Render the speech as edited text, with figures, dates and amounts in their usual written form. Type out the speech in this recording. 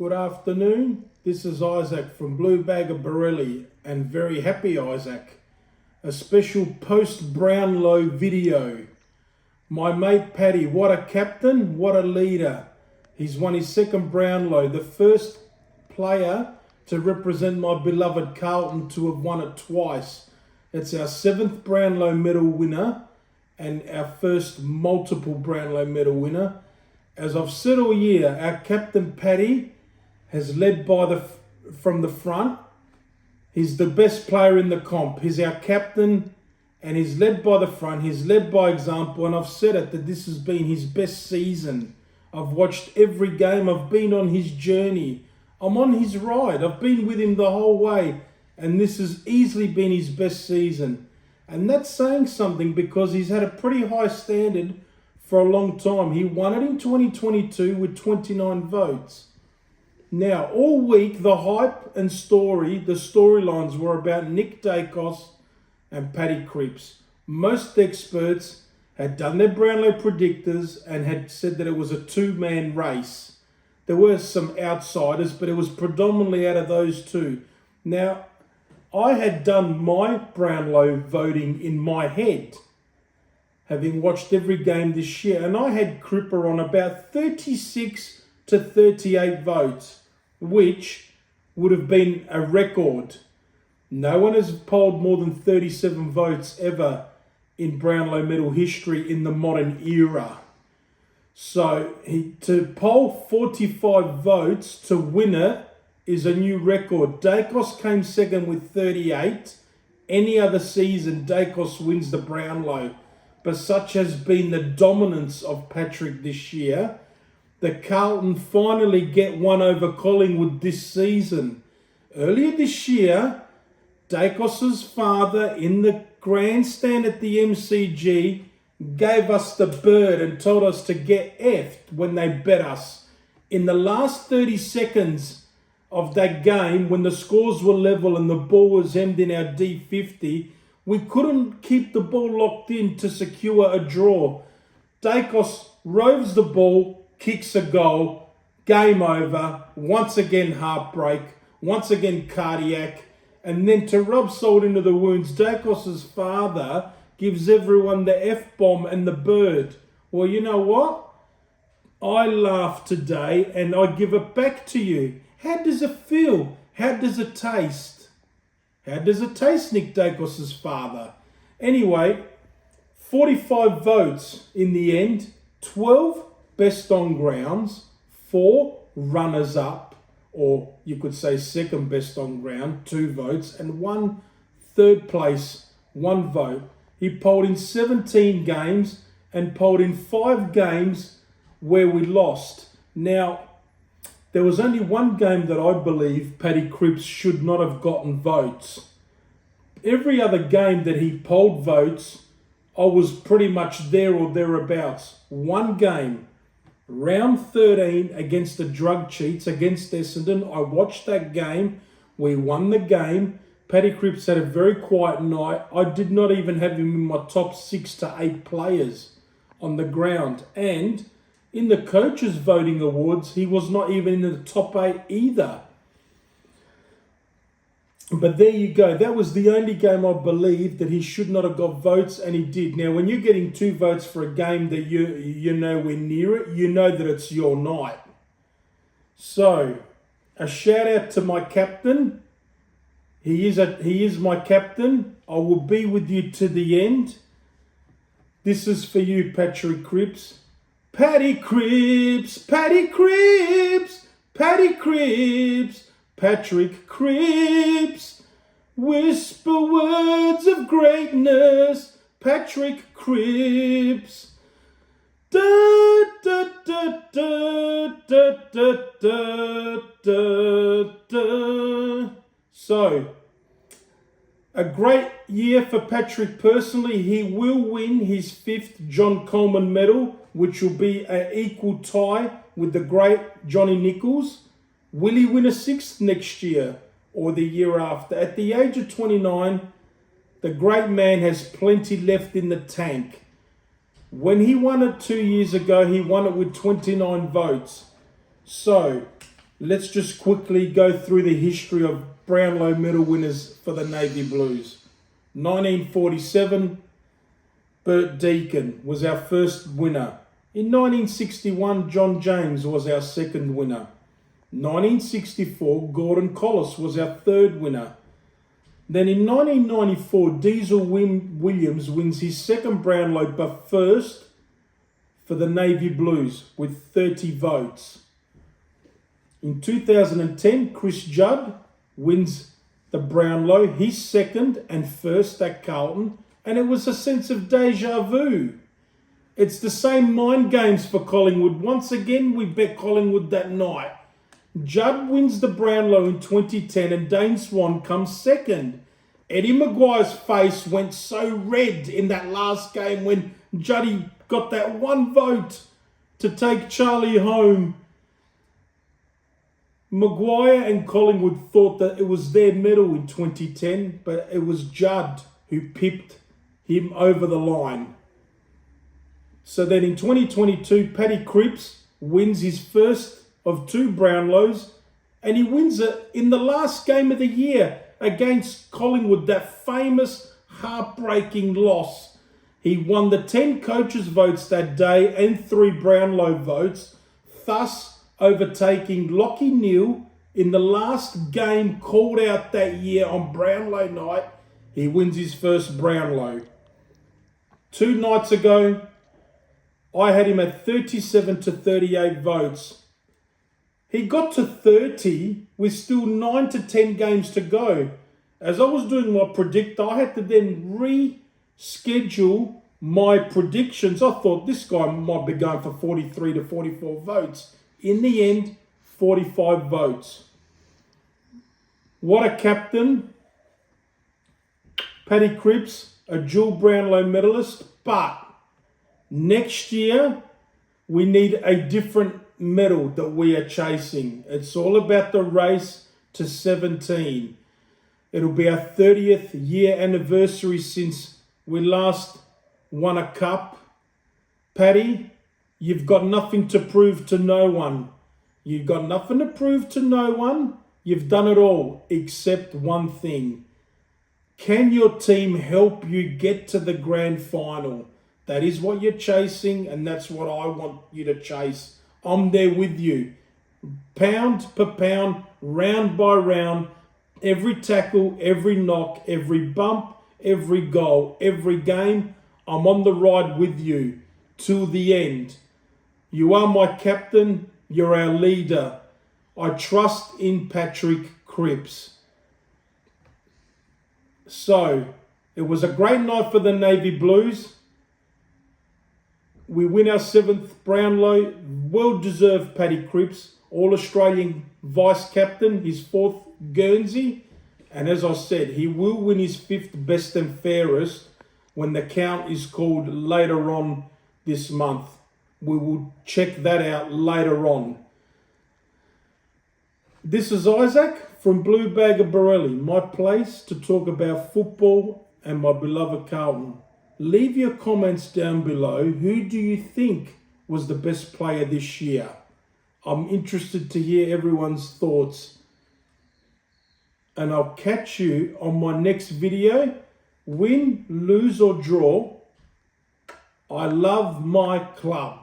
Good afternoon. This is Isaac from Blue Bag of Borelli, and very happy Isaac. A special post-Brownlow video. My mate Paddy, what a captain, what a leader. He's won his second Brownlow, the first player to represent my beloved Carlton to have won it twice. It's our 7th Brownlow medal winner and our first multiple Brownlow medal winner. As I've said all year, our captain Paddy has led from the front. He's the best player in the comp. He's our captain and he's led by the front. He's led by example, and I've said it that this has been his best season. I've watched every game. I've been on his journey. I'm on his ride. I've been with him the whole way, and this has easily been his best season. And that's saying something because he's had a pretty high standard for a long time. He won it in 2022 with 29 votes. Now, all week, the hype and the storylines were about Nick Daicos and Paddy Cripps. Most experts had done their Brownlow predictors and had said that it was a two-man race. There were some outsiders, but it was predominantly out of those two. Now, I had done my Brownlow voting in my head, having watched every game this year, and I had Cripper on about 36 to 38 votes, which would have been a record. No one has polled more than 37 votes ever in Brownlow medal history in the modern era. So to poll 45 votes to win it is a new record. Daicos came second with 38. Any other season, Daicos wins the Brownlow. But such has been the dominance of Patrick this year, the Carlton finally get one over Collingwood this season. Earlier this year, Daicos' father in the grandstand at the MCG gave us the bird and told us to get effed when they bet us. In the last 30 seconds of that game, when the scores were level and the ball was hemmed in our D50, we couldn't keep the ball locked in to secure a draw. Daicos roves the ball, kicks a goal, game over, once again heartbreak, once again cardiac, and then to rub salt into the wounds, Daicos' father gives everyone the F-bomb and the bird. Well, you know what? I laughed today and I give it back to you. How does it feel? How does it taste? How does it taste, Nick Daicos' father? Anyway, 45 votes in the end, 12 best on grounds, 4 runners up, or you could say second best on ground, 2 votes, and 1 third place, 1 vote. He polled in 17 games and polled in 5 games where we lost. Now, there was only one game that I believe Paddy Cripps should not have gotten votes. Every other game that he polled votes, I was pretty much there or thereabouts. One game, round 13 against the drug cheats against Essendon. I watched that game. We won the game. Paddy Cripps had a very quiet night. I did not even have him in my top 6 to 8 players on the ground. And in the coaches' voting awards, he was not even in the top 8 either. But there you go. That was the only game I believe that he should not have got votes, and he did. Now, when you're getting 2 votes for a game that you're nowhere near it, you know that it's your night. So, a shout out to my captain. He is my captain. I will be with you to the end. This is for you, Patrick Cripps. Paddy Cripps, Paddy Cripps, Paddy Cripps. Patrick Cripps, whisper words of greatness. Patrick Cripps. Da, da, da, da, da, da, da, da, da. So, a great year for Patrick personally. He will win his 5th John Coleman medal, which will be an equal tie with the great Johnny Nichols. Will he win a 6th next year or the year after? At the age of 29, the great man has plenty left in the tank. When he won it 2 years ago, he won it with 29 votes. So, let's just quickly go through the history of Brownlow medal winners for the Navy Blues. 1947, Bert Deacon was our first winner. In 1961, John James was our second winner. 1964, Gordon Collis was our third winner. Then in 1994, Diesel Williams wins his second Brownlow, but first for the Navy Blues with 30 votes. In 2010, Chris Judd wins the Brownlow, his second and first at Carlton, and it was a sense of deja vu. It's the same mind games for Collingwood. Once again, we bet Collingwood that night. Judd wins the Brownlow in 2010 and Dane Swan comes second. Eddie Maguire's face went so red in that last game when Juddy got that one vote to take Charlie home. Maguire and Collingwood thought that it was their medal in 2010, but it was Judd who pipped him over the line. So then in 2022, Paddy Cripps wins his first of 2 Brownlows, and he wins it in the last game of the year against Collingwood, that famous heartbreaking loss. He won the 10 coaches' votes that day and 3 Brownlow votes, thus overtaking Lachie Neale in the last game called out that year on Brownlow night. He wins his first Brownlow. 2 nights ago, I had him at 37 to 38 votes. He got to 30 with still 9 to 10 games to go. As I was doing my predictor, I had to then reschedule my predictions. I thought this guy might be going for 43 to 44 votes. In the end, 45 votes. What a captain. Paddy Cripps, a dual Brownlow medalist, but next year we need a different medal that we are chasing. It's all about the race to 17. It'll be our 30th year anniversary since we last won a cup. Paddy, you've got nothing to prove to no one. You've got nothing to prove to no one. You've done it all except one thing. Can your team help you get to the grand final? That is what you're chasing, and that's what I want you to chase. I'm there with you. Pound per pound, round by round, every tackle, every knock, every bump, every goal, every game, I'm on the ride with you till the end. You are my captain. You're our leader. I trust in Patrick Cripps. So, it was a great night for the Navy Blues. We win our 7th Brownlow. Well-deserved Paddy Cripps, All-Australian Vice-Captain, his 4th Guernsey. And as I said, he will win his 5th Best and Fairest when the count is called later on this month. We will check that out later on. This is Isaac from Blue Bag of Borelli, my place to talk about football and my beloved Carlton. Leave your comments down below. Who do you think was the best player this year? I'm interested to hear everyone's thoughts. And I'll catch you on my next video. Win, lose or draw, I love my club.